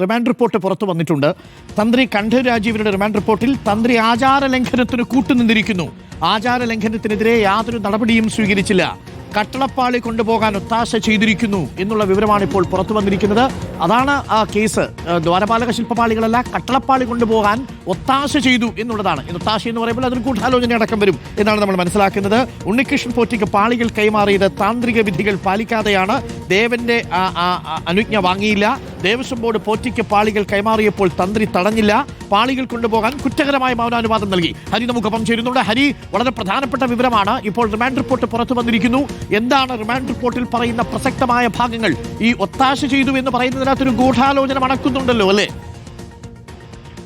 Remand report പുറത്തു വന്നിട്ടുണ്ട്. തന്ത്രി കണ്ഠര് രാജീവിന്റെ റിമാൻഡ് റിപ്പോർട്ടിൽ തന്ത്രി ആചാര ലംഘനത്തിന് കൂട്ടുനിന്നിരിക്കുന്നു. ആചാര ലംഘനത്തിനെതിരെ യാതൊരു നടപടിയും സ്വീകരിച്ചില്ല. കട്ടളപ്പാളി കൊണ്ടുപോകാൻ ഒത്താശ ചെയ്തിരിക്കുന്നു എന്നുള്ള വിവരമാണ് ഇപ്പോൾ പുറത്തു വന്നിരിക്കുന്നത്. അതാണ് ആ കേസ്. ദ്വാരപാലക ശില്പപാളികളല്ല, കട്ടളപ്പാളി കൊണ്ടുപോകാൻ ഒത്താശ ചെയ്തു എന്നുള്ളതാണ്. ഒത്താശ എന്ന് പറയുമ്പോൾ അതൊരു ഗൂഢാലോചന അടക്കം വരും എന്നാണ് നമ്മൾ മനസ്സിലാക്കുന്നത്. ഉണ്ണികൃഷ്ണൻ പോറ്റിക്ക് പാളികൾ കൈമാറിയത് താന്ത്രിക വിധികൾ പാലിക്കാതെയാണ്. ദേവന്റെ അനുജ്ഞ വാങ്ങിയില്ല. ദേവസ്വം ബോർഡ് പോറ്റിക്ക് പാളികൾ കൈമാറിയപ്പോൾ തന്ത്രി തടഞ്ഞില്ല. പാളികൾ കൊണ്ടുപോകാൻ കുറ്റകരമായ മൗനാനുവാദം നൽകി. ഹരി നമുക്കൊപ്പം ചേരുന്നുണ്ട്. ഹരി, വളരെ പ്രധാനപ്പെട്ട വിവരമാണ്. ഇപ്പോൾ റിമാൻഡ് റിപ്പോർട്ട് പുറത്തു വന്നിരിക്കുന്നു. എന്താണ് റിമാൻഡ് റിപ്പോർട്ടിൽ പറയുന്ന പ്രസക്തമായ ഭാഗങ്ങൾ? ഈ ഒത്താശ ചെയ്തു എന്ന് പറയുന്നതിനകത്തൊരു ഗൂഢാലോചന മണക്കുന്നുണ്ടല്ലോ, അല്ലേ?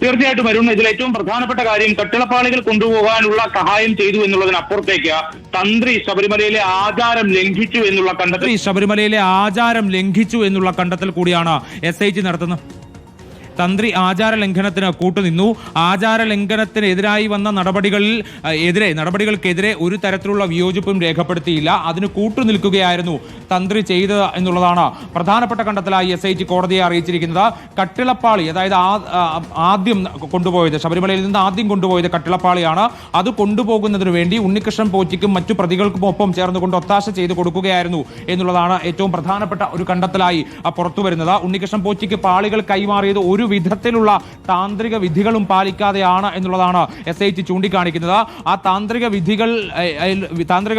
തീർച്ചയായിട്ടും വരുന്ന ഇതിൽ ഏറ്റവും പ്രധാനപ്പെട്ട കാര്യം കട്ടിളപ്പാളികൾ കൊണ്ടുപോകാനുള്ള സഹായം ചെയ്തു എന്നുള്ളതിനപ്പുറത്തേക്ക് തന്ത്രി ശബരിമലയിലെ ആചാരം ലംഘിച്ചു എന്നുള്ള കണ്ടെത്തൽ കൂടിയാണ് SIT നടത്തുന്നത്. തന്ത്രി ആചാര ലംഘനത്തിന് കൂട്ടുനിന്നു. ആചാര ലംഘനത്തിനെതിരായി വന്ന നടപടികൾക്കെതിരെ ഒരു തരത്തിലുള്ള വിയോജിപ്പും രേഖപ്പെടുത്തിയില്ല. അതിന് കൂട്ടുനിൽക്കുകയായിരുന്നു തന്ത്രി ചെയ്തത് എന്നുള്ളതാണ് പ്രധാനപ്പെട്ട കണ്ടെത്തലായി SIT കോടതിയെ അറിയിച്ചിരിക്കുന്നത്. കട്ടിളപ്പാളി, അതായത് ആദ്യം കൊണ്ടുപോയത്, ശബരിമലയിൽ നിന്ന് ആദ്യം കൊണ്ടുപോയത് കട്ടിളപ്പാളിയാണ്. അത് കൊണ്ടുപോകുന്നതിന് വേണ്ടി ഉണ്ണികൃഷ്ണൻ പോറ്റിക്കും മറ്റു പ്രതികൾക്കും ഒപ്പം ചേർന്നുകൊണ്ട് ഒത്താശ ചെയ്ത് കൊടുക്കുകയായിരുന്നു എന്നുള്ളതാണ് ഏറ്റവും പ്രധാനപ്പെട്ട ഒരു കണ്ടെത്തലായി പുറത്തുവരുന്നത്. ഉണ്ണികൃഷ്ണൻ പോറ്റിക്ക് പാളികൾ കൈമാറിയത് ഒരു വിധത്തിലുള്ള താന്ത്രിക വിധികളും പാലിക്കാതെയാണ് എന്നുള്ളതാണ് SIT ചൂണ്ടിക്കാണിക്കുന്നത്. ആ താന്ത്രിക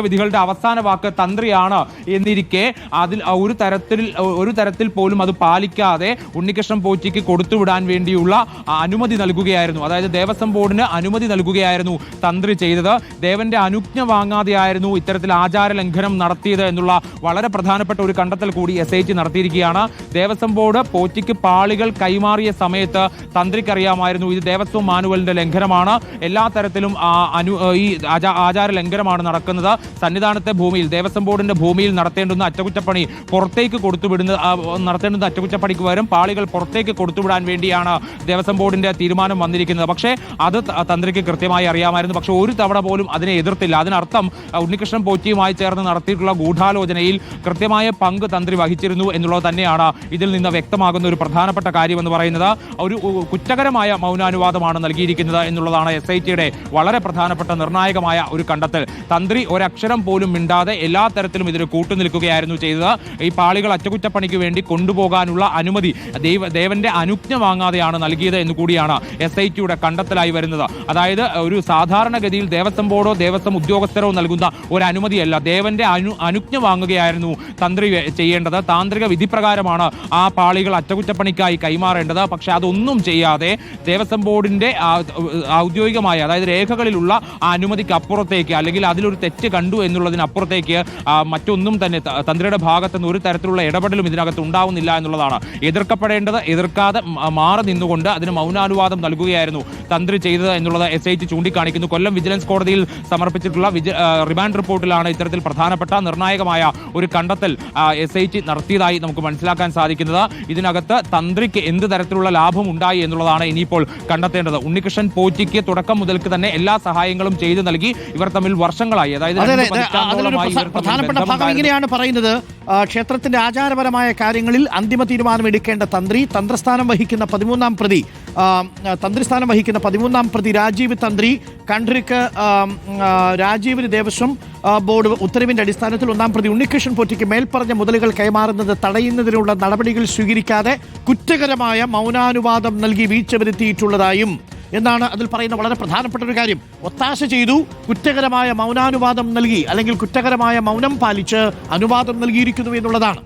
വിധികളുടെ അവസാന വാക്ക് തന്ത്രിയാണ് എന്നിരിക്കെ അതിൽ ഒരു തരത്തിൽ പോലും അത് പാലിക്കാതെ ഉണ്ണികൃഷ്ണൻ പോറ്റിക്ക് കൊടുത്തുവിടാൻ വേണ്ടിയുള്ള അനുമതി നൽകുകയായിരുന്നു. അതായത് ദേവസ്വം ബോർഡിന് അനുമതി നൽകുകയായിരുന്നു തന്ത്രി ചെയ്തത്. ദേവന്റെ അനുജ്ഞ വാങ്ങാതെയായിരുന്നു ഇത്തരത്തിൽ ആചാര ലംഘനം നടത്തിയത് എന്നുള്ള വളരെ പ്രധാനപ്പെട്ട ഒരു കണ്ടെത്തൽ കൂടി SIT നടത്തിയിരിക്കുകയാണ്. ദേവസ്വം ബോർഡ് പോറ്റിക്ക് പാളികൾ കൈമാറിയ സമയത്ത് തന്ത്രിക്കറിയാമായിരുന്നു ഇത് ദേവസ്വം മാനുവലിന്റെ ലംഘനമാണ്, എല്ലാ തരത്തിലും ഈ ആചാര ലംഘനമാണ് നടക്കുന്നത്. സന്നിധാനത്തെ ഭൂമിയിൽ, ദേവസ്വം ബോർഡിന്റെ ഭൂമിയിൽ നടത്തേണ്ടുന്ന അറ്റകുറ്റപ്പണി നടത്തേണ്ടുന്ന അറ്റകുറ്റപ്പണിക്ക് പകരം പാളികൾ പുറത്തേക്ക് കൊടുത്തുവിടാൻ വേണ്ടിയാണ് ദേവസ്വം ബോർഡിന്റെ തീരുമാനം വന്നിരിക്കുന്നത്. പക്ഷേ അത് തന്ത്രിക്ക് കൃത്യമായി അറിയാമായിരുന്നു. പക്ഷെ ഒരു തവണ പോലും അതിനെ എതിർത്തില്ല. അതിനർത്ഥം ഉണ്ണികൃഷ്ണൻ പോറ്റിയുമായി ചേർന്ന് നടത്തിയിട്ടുള്ള ഗൂഢാലോചനയിൽ കൃത്യമായ പങ്ക് തന്ത്രി വഹിച്ചിരുന്നു എന്നുള്ളത് തന്നെയാണ് ഇതിൽ നിന്ന് വ്യക്തമാകുന്ന ഒരു പ്രധാനപ്പെട്ട കാര്യമെന്ന് പറയുന്നത്. ഒരു കുറ്റകരമായ മൗനാനുവാദമാണ് നൽകിയിരിക്കുന്നത് എന്നുള്ളതാണ് SITയുടെ വളരെ പ്രധാനപ്പെട്ട നിർണായകമായ ഒരു കണ്ടെത്തൽ. തന്ത്രി ഒരക്ഷരം പോലും മിണ്ടാതെ എല്ലാ തരത്തിലും ഇതിന് കൂട്ടുനിൽക്കുകയായിരുന്നു ചെയ്തത്. ഈ പാളികൾ അറ്റകുറ്റപ്പണിക്ക് വേണ്ടി കൊണ്ടുപോകാനുള്ള അനുമതി ദേവന്റെ അനുജ്ഞ വാങ്ങാതെയാണ് നൽകിയത് എന്ന് കൂടിയാണ് SITയുടെ കണ്ടെത്തലായി വരുന്നത്. അതായത് ഒരു സാധാരണഗതിയിൽ ദേവസ്വം ബോർഡോ ദേവസ്വം ഉദ്യോഗസ്ഥരോ നൽകുന്ന ഒരു അനുമതിയല്ല, ദേവന്റെ അനുജ്ഞ വാങ്ങുകയായിരുന്നു തന്ത്രി ചെയ്യേണ്ടത്. താന്ത്രിക വിധി പ്രകാരമാണ് ആ പാളികൾ അറ്റകുറ്റപ്പണിക്കായി കൈമാറേണ്ടത്. പക്ഷെ അതൊന്നും ചെയ്യാതെ ദേവസ്വം ബോർഡിന്റെ ഔദ്യോഗികമായ, അതായത് രേഖകളിലുള്ള ആ അനുമതിക്ക് അപ്പുറത്തേക്ക്, അല്ലെങ്കിൽ അതിലൊരു തെറ്റ് കണ്ടു എന്നുള്ളതിനപ്പുറത്തേക്ക് മറ്റൊന്നും തന്നെ തന്ത്രിയുടെ ഭാഗത്തുനിന്ന് ഒരു തരത്തിലുള്ള ഇടപെടലും ഇതിനകത്ത് ഉണ്ടാവുന്നില്ല എന്നുള്ളതാണ്. എതിർക്കപ്പെടേണ്ടത് എതിർക്കാതെ മാറി നിന്നുകൊണ്ട് അതിന് മൗനാനുവാദം നൽകുകയായിരുന്നു തന്ത്രി ചെയ്തത് എന്നുള്ളത് SIT ചൂണ്ടിക്കാണിക്കുന്നു. കൊല്ലം വിജിലൻസ് കോടതിയിൽ സമർപ്പിച്ചിട്ടുള്ള റിമാൻഡ് റിപ്പോർട്ടിലാണ് ഇത്തരത്തിൽ പ്രധാനപ്പെട്ട നിർണായകമായ ഒരു കണ്ടെത്തൽ SIT നടത്തിയതായി നമുക്ക് മനസ്സിലാക്കാൻ സാധിക്കുന്നത്. ഇതിനകത്ത് തന്ത്രിക്ക് എന്ത് തരത്തിലുള്ള ലാഭം ഉണ്ടായി എന്നുള്ളതാണ് ഇനിയിപ്പോൾ കണ്ടെത്തേണ്ടത്. ഉണ്ണികൃഷ്ണൻ പോറ്റിക്ക് തുടക്കം മുതൽക്ക് തന്നെ എല്ലാ സഹായങ്ങളും ചെയ്തു നൽകി. ഇവർ തമ്മിൽ വർഷങ്ങളായി, അതായത് പ്രധാനപ്പെട്ട ഭാഗം ഇങ്ങനെയാണ് പറയുന്നത്. ക്ഷേത്രത്തിന്റെ ആചാരപരമായ കാര്യങ്ങളിൽ അന്തിമ തീരുമാനം എടുക്കേണ്ട തന്ത്രിസ്ഥാനം വഹിക്കുന്ന 13ാം പ്രതി രാജീവ് തന്ത്രി കണ്ഠർക്ക് രാജീവിന് ദേവസ്വം ബോർഡ് ഉത്തരവിന്റെ അടിസ്ഥാനത്തിൽ 1ാം പ്രതി ഉണ്ണികൃഷ്ണൻ പോറ്റിക്ക് മേൽപ്പറഞ്ഞ മുതലുകൾ കൈമാറുന്നത് തടയുന്നതിനുള്ള നടപടികൾ സ്വീകരിക്കാതെ കുറ്റകരമായ മൗനാനുവാദം നൽകി വീഴ്ച വരുത്തിയിട്ടുള്ളതായും എന്നാണ് അതിൽ പറയുന്ന വളരെ പ്രധാനപ്പെട്ട ഒരു കാര്യം. ഒത്താശ ചെയ്തു, കുറ്റകരമായ മൗനാനുവാദം നൽകി, അല്ലെങ്കിൽ കുറ്റകരമായ മൗനം പാലിച്ച് അനുവാദം നൽകിയിരിക്കുന്നു എന്നുള്ളതാണ്.